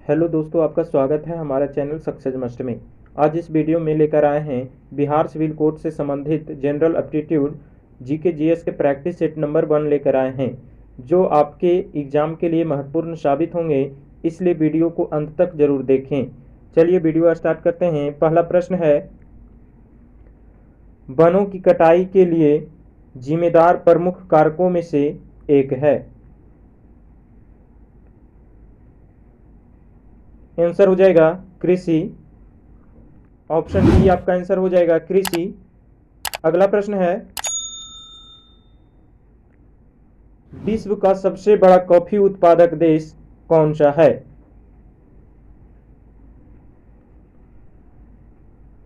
Hello दोस्तों, आपका स्वागत है हमारा चैनल सक्सेस मस्ट में। आज इस वीडियो में लेकर आए हैं बिहार सिविल कोड से संबंधित जनरल एप्टीट्यूड जीके जीएस के प्रैक्टिस सेट नंबर 1 लेकर आए हैं, जो आपके एग्ज़ाम के लिए महत्वपूर्ण साबित होंगे। इसलिए वीडियो को अंत तक जरूर देखें। चलिए वीडियो स्टार्ट करते हैं। पहला प्रश्न है, वनों की कटाई के लिए जिम्मेदार प्रमुख कारकों में से एक है। आंसर हो जाएगा कृषि। ऑप्शन डी आपका आंसर हो जाएगा कृषि। अगला प्रश्न है, विश्व का सबसे बड़ा कॉफी उत्पादक देश कौन सा है।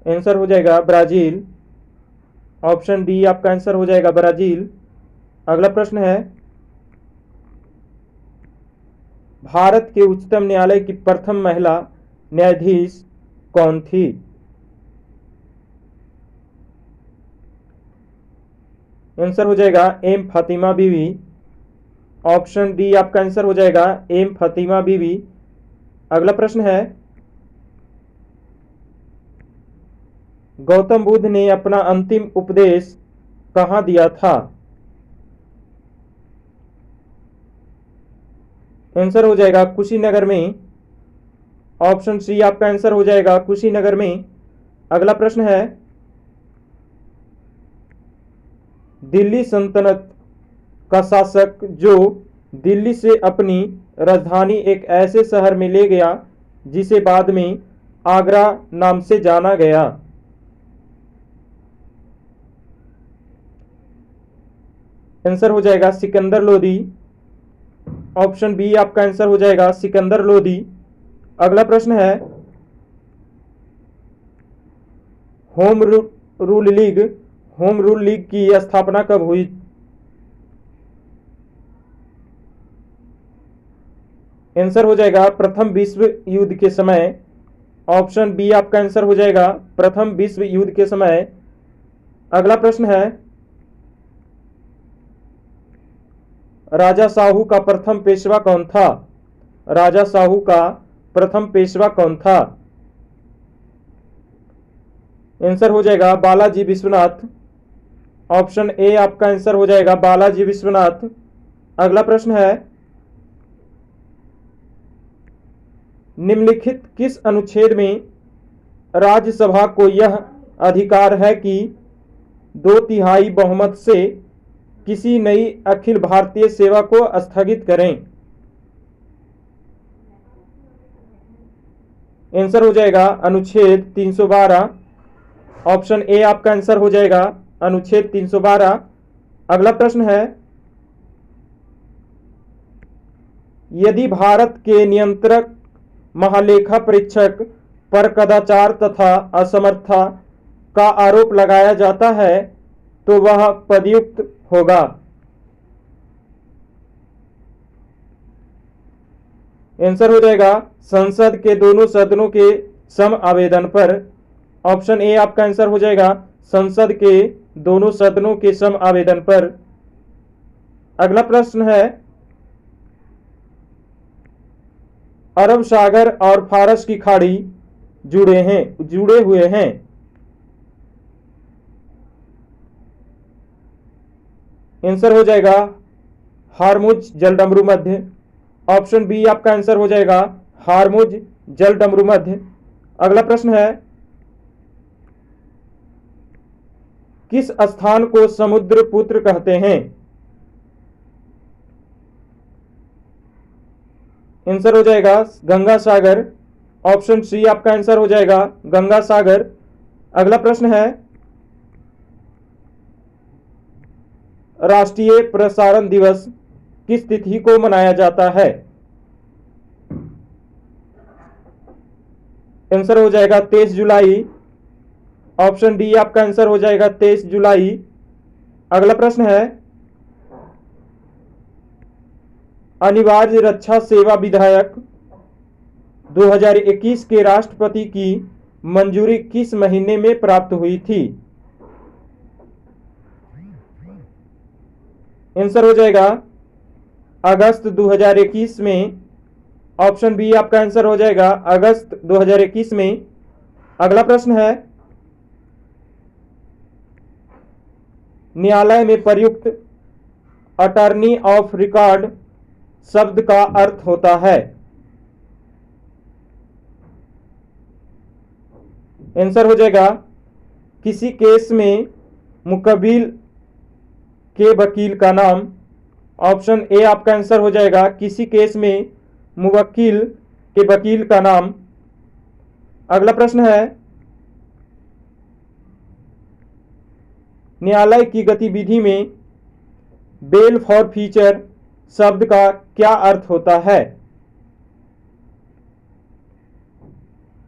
आंसर हो जाएगा ब्राजील। ऑप्शन डी आपका आंसर हो जाएगा ब्राजील। अगला प्रश्न है, भारत के उच्चतम न्यायालय की प्रथम महिला न्यायाधीश कौन थी। आंसर हो जाएगा एम फातिमा बीवी। ऑप्शन डी आपका आंसर हो जाएगा एम फातिमा बीवी। अगला प्रश्न है, गौतम बुद्ध ने अपना अंतिम उपदेश कहाँ दिया था। आंसर हो जाएगा कुशीनगर में। ऑप्शन सी आपका आंसर हो जाएगा कुशीनगर में। अगला प्रश्न है, दिल्ली सल्तनत का शासक जो दिल्ली से अपनी राजधानी एक ऐसे शहर में ले गया जिसे बाद में आगरा नाम से जाना गया। आंसर हो जाएगा सिकंदर लोदी। ऑप्शन बी आपका आंसर हो जाएगा सिकंदर लोदी। अगला प्रश्न है, होम रूल लीग की स्थापना कब हुई। आंसर हो जाएगा प्रथम विश्व युद्ध के समय। ऑप्शन बी आपका आंसर हो जाएगा प्रथम विश्व युद्ध के समय। अगला प्रश्न है, राजा साहू का प्रथम पेशवा कौन था। राजा साहू का प्रथम पेशवा कौन था। आंसर हो जाएगा बालाजी विश्वनाथ। ऑप्शन ए आपका आंसर हो जाएगा बालाजी विश्वनाथ। अगला प्रश्न है, निम्नलिखित किस अनुच्छेद में राज्यसभा को यह अधिकार है कि 2/3 बहुमत से किसी नई अखिल भारतीय सेवा को स्थगित करें। आंसर हो जाएगा अनुच्छेद 312। ऑप्शन ए आपका आंसर हो जाएगा अनुच्छेद 312। अगला प्रश्न है, यदि भारत के नियंत्रक महालेखा परीक्षक पर कदाचार तथा असमर्थता का आरोप लगाया जाता है तो वह पदयुक्त होगा। आंसर हो जाएगा संसद के दोनों सदनों के सम आवेदन पर। ऑप्शन ए आपका आंसर हो जाएगा संसद के दोनों सदनों के सम आवेदन पर। अगला प्रश्न है, अरब सागर और फारस की खाड़ी जुड़े हुए हैं। आंसर हो जाएगा हार्मुज जलडमरू मध्य। ऑप्शन बी आपका आंसर हो जाएगा हार्मुज जलडमरू मध्य। अगला प्रश्न है, किस स्थान को समुद्रपुत्र कहते हैं। आंसर हो जाएगा गंगा सागर। ऑप्शन सी आपका आंसर हो जाएगा गंगा सागर। अगला प्रश्न है, राष्ट्रीय प्रसारण दिवस किस तिथि को मनाया जाता है। आंसर हो जाएगा 23 जुलाई। ऑप्शन डी आपका आंसर हो जाएगा 23 जुलाई। अगला प्रश्न है, अनिवार्य रक्षा सेवा विधेयक 2021 के राष्ट्रपति की मंजूरी किस महीने में प्राप्त हुई थी। आंसर हो जाएगा अगस्त 2021 में। ऑप्शन बी आपका आंसर हो जाएगा अगस्त 2021 में। अगला प्रश्न है, न्यायालय में प्रयुक्त अटॉर्नी ऑफ रिकॉर्ड शब्द का अर्थ होता है। आंसर हो जाएगा किसी केस में मुकबिल के वकील का नाम। ऑप्शन ए आपका आंसर हो जाएगा किसी केस में मुवक्किल के वकील का नाम। अगला प्रश्न है, न्यायालय की गतिविधि में बेल फॉर फीचर शब्द का क्या अर्थ होता है।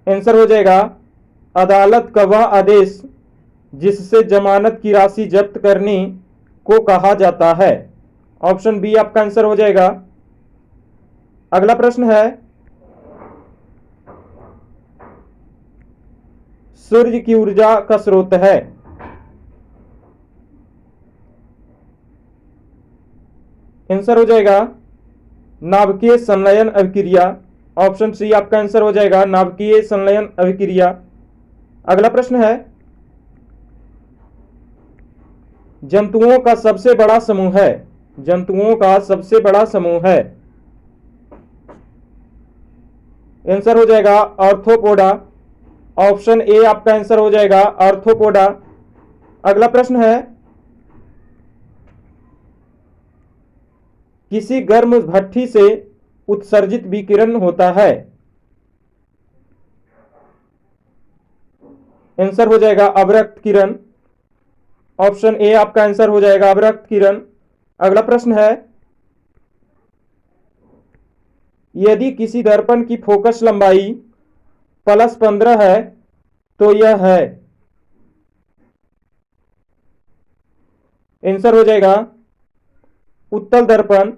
आंसर हो जाएगा अदालत का वह आदेश जिससे जमानत की राशि जब्त करने को कहा जाता है। ऑप्शन बी आपका आंसर हो जाएगा। अगला प्रश्न है, सूर्य की ऊर्जा का स्रोत है। आंसर हो जाएगा नाभिकीय संलयन अभिक्रिया। ऑप्शन सी आपका आंसर हो जाएगा नाभिकीय संलयन अभिक्रिया। अगला प्रश्न है, जंतुओं का सबसे बड़ा समूह है। जंतुओं का सबसे बड़ा समूह है। आंसर हो जाएगा आर्थ्रोपोडा। ऑप्शन ए आपका आंसर हो जाएगा आर्थ्रोपोडा। अगला प्रश्न है, किसी गर्म भट्ठी से उत्सर्जित विकिरण होता है। आंसर हो जाएगा अवरक्त किरण। ऑप्शन ए आपका आंसर हो जाएगा अवरक्त किरण। अगला प्रश्न है, यदि किसी दर्पण की फोकस लंबाई +15 है तो यह है। आंसर हो जाएगा उत्तल दर्पण।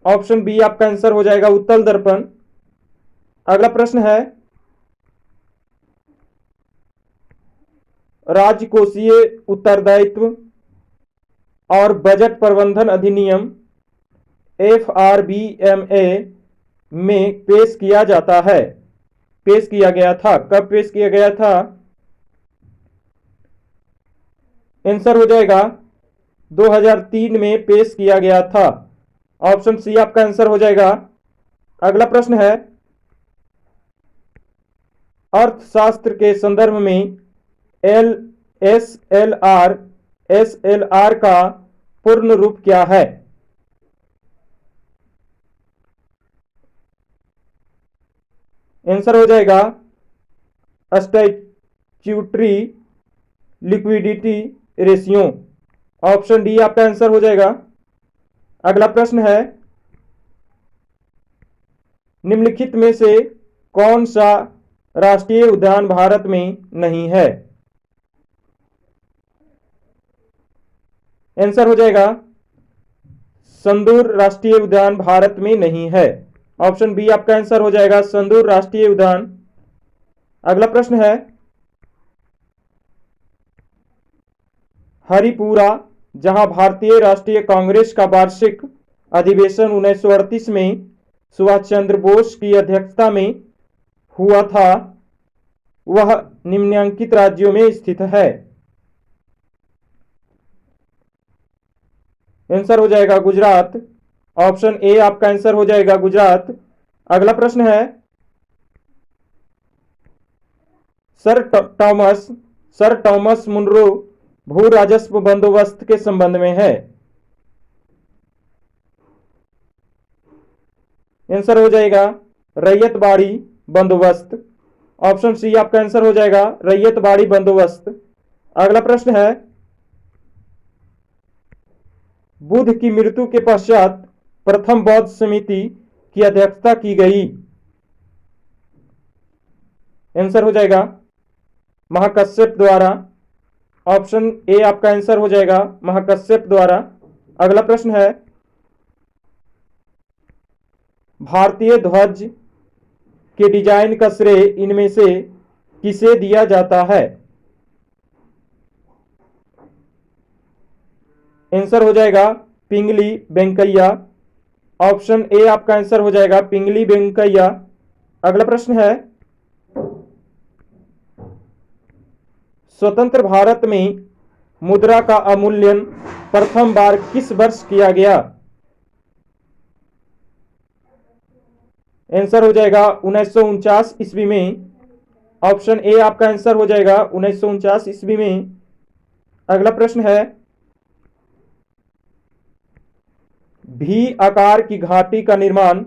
ऑप्शन बी आपका आंसर हो जाएगा उत्तल दर्पण। अगला प्रश्न है, राजकोषीय उत्तरदायित्व और बजट प्रबंधन अधिनियम FRBMA में पेश किया जाता है। पेश किया गया था, कब पेश किया गया था। आंसर हो जाएगा 2003 में पेश किया गया था। ऑप्शन सी आपका आंसर हो जाएगा। अगला प्रश्न है, अर्थशास्त्र के संदर्भ में SLR का पूर्ण रूप क्या है। आंसर हो जाएगा statutory liquidity ratio. Option D आपका आंसर हो जाएगा। अगला प्रश्न है, निम्नलिखित में से कौन सा राष्ट्रीय उद्यान भारत में नहीं है। आंसर हो जाएगा संदूर राष्ट्रीय उद्यान भारत में नहीं है। ऑप्शन बी आपका आंसर हो जाएगा संदूर राष्ट्रीय उद्यान। अगला प्रश्न है, हरिपुरा जहां भारतीय राष्ट्रीय कांग्रेस का वार्षिक अधिवेशन 1938 में सुभाष चंद्र बोस की अध्यक्षता में हुआ था, वह निम्नलिखित राज्यों में स्थित है। आंसर हो जाएगा गुजरात। ऑप्शन ए आपका आंसर हो जाएगा गुजरात। अगला प्रश्न है, सर टॉमस मुनरो भू राजस्व बंदोबस्त के संबंध में है। आंसर हो जाएगा रैयत बाड़ी बंदोबस्त। ऑप्शन सी आपका आंसर हो जाएगा रैयत बाड़ी बंदोबस्त। अगला प्रश्न है, बुद्ध की मृत्यु के पश्चात प्रथम बौद्ध समिति की अध्यक्षता की गई। आंसर हो जाएगा महाकश्यप द्वारा। ऑप्शन ए आपका आंसर हो जाएगा महाकश्यप द्वारा। अगला प्रश्न है, भारतीय ध्वज के डिजाइन का श्रेय इनमें से किसे दिया जाता है। आंसर हो जाएगा पिंगली वेंकैया। ऑप्शन ए आपका आंसर हो जाएगा पिंगली वेंकैया। अगला प्रश्न है, स्वतंत्र भारत में मुद्रा का अवमूल्यन प्रथम बार किस वर्ष किया गया? आंसर हो जाएगा 1949 ईस्वी में। ऑप्शन ए आपका आंसर हो जाएगा 1949 ईस्वी में। अगला प्रश्न है, भी आकार की घाटी का निर्माण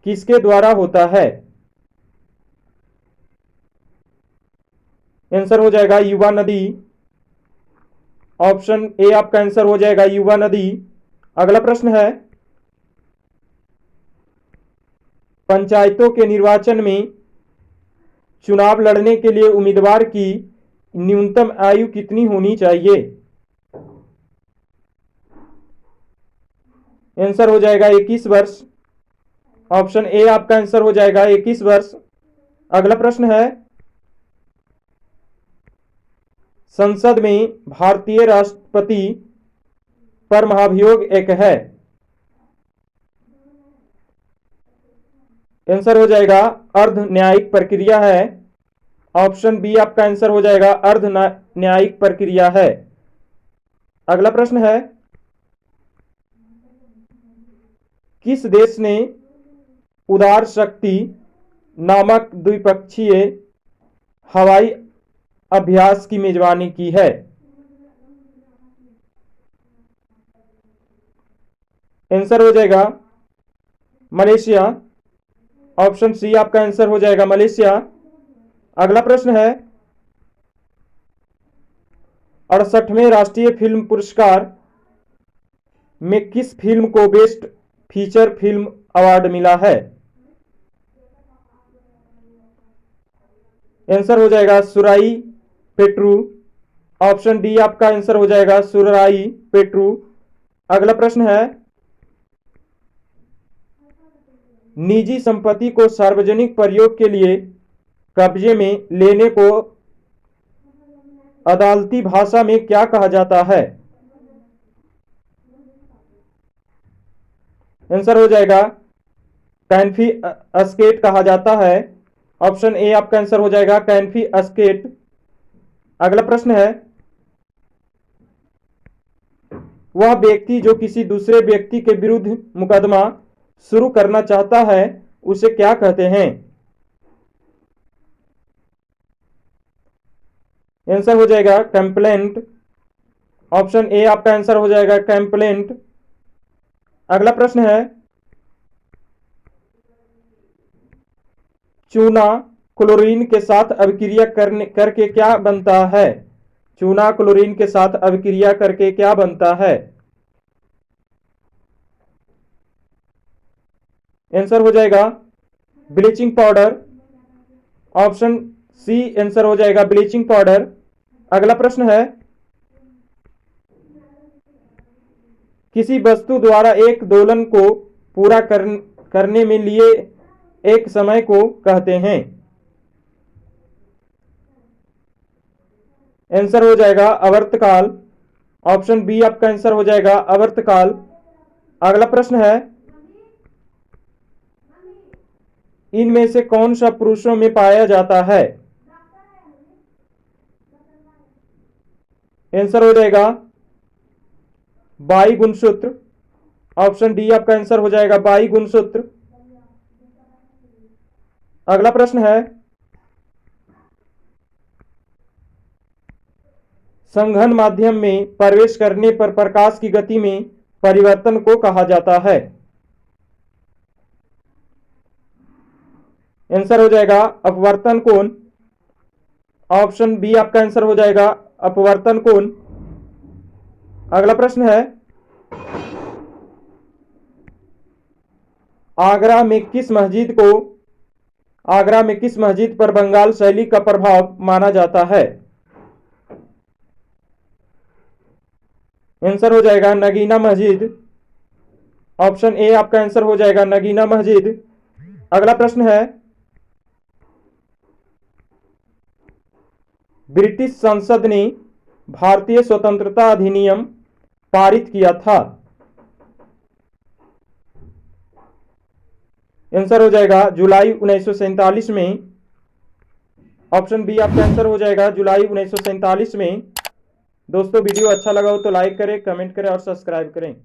किसके द्वारा होता है? आंसर हो जाएगा युवा नदी। ऑप्शन ए आपका आंसर हो जाएगा युवा नदी। अगला प्रश्न है, पंचायतों के निर्वाचन में चुनाव लड़ने के लिए उम्मीदवार की न्यूनतम आयु कितनी होनी चाहिए? आंसर हो जाएगा 21 वर्ष। ऑप्शन ए आपका आंसर हो जाएगा 21 वर्ष। अगला प्रश्न है, संसद में भारतीय राष्ट्रपति पर महाभियोग एक है। आंसर हो जाएगा अर्ध न्यायिक प्रक्रिया है। ऑप्शन बी आपका आंसर हो जाएगा अर्ध न्यायिक प्रक्रिया है। अगला प्रश्न है, किस देश ने उदार शक्ति नामक द्विपक्षीय हवाई अभ्यास की मेजबानी की है? आंसर हो जाएगा मलेशिया। ऑप्शन सी आपका आंसर हो जाएगा मलेशिया। अगला प्रश्न है, 68वें राष्ट्रीय फिल्म पुरस्कार में किस फिल्म को बेस्ट फीचर फिल्म अवार्ड मिला है? आंसर हो जाएगा सुराई पेट्रू। ऑप्शन डी आपका आंसर हो जाएगा सुराई पेट्रू। अगला प्रश्न है, निजी संपत्ति को सार्वजनिक प्रयोग के लिए कब्जे में लेने को अदालती भाषा में क्या कहा जाता है? आंसर हो जाएगा कॉन्फिस्केट कहा जाता है। ऑप्शन ए आपका आंसर हो जाएगा कॉन्फिस्केट। अगला प्रश्न है, वह व्यक्ति जो किसी दूसरे व्यक्ति के विरुद्ध मुकदमा शुरू करना चाहता है उसे क्या कहते हैं? आंसर हो जाएगा कंप्लेंट। ऑप्शन ए आपका आंसर हो जाएगा कंप्लेंट। अगला प्रश्न है, चूना क्लोरीन के साथ अभिक्रिया करके क्या बनता है? चूना क्लोरीन के साथ अभिक्रिया करके क्या बनता है? आंसर हो जाएगा bleaching powder. Option C answer हो जाएगा ब्लीचिंग पाउडर। अगला प्रश्न है, किसी वस्तु द्वारा एक दोलन को पूरा करने में लिए एक समय को कहते हैं? आंसर हो जाएगा आवर्तकाल। ऑप्शन बी आपका आंसर हो जाएगा आवर्तकाल। अगला प्रश्न है, इनमें से कौन सा पुरुषों में पाया जाता है? आंसर हो जाएगा बाई गुणसूत्र। ऑप्शन डी आपका आंसर हो जाएगा बाई गुणसूत्र। अगला प्रश्न है, संघन माध्यम में प्रवेश करने पर प्रकाश की गति में परिवर्तन को कहा जाता है? आंसर हो जाएगा अपवर्तन कोण। ऑप्शन बी आपका आंसर हो जाएगा अपवर्तन कोण। अगला प्रश्न है, आगरा में किस मस्जिद पर बंगाल शैली का प्रभाव माना जाता है? आंसर हो जाएगा नगीना मस्जिद। ऑप्शन ए आपका आंसर हो जाएगा नगीना मस्जिद। अगला प्रश्न है, ब्रिटिश संसद ने भारतीय स्वतंत्रता अधिनियम पारित किया था? आंसर हो जाएगा जुलाई 1947 में। ऑप्शन बी आपका आंसर हो जाएगा जुलाई 1947 में। दोस्तों वीडियो अच्छा लगा हो तो लाइक करें, कमेंट करें और सब्सक्राइब करें।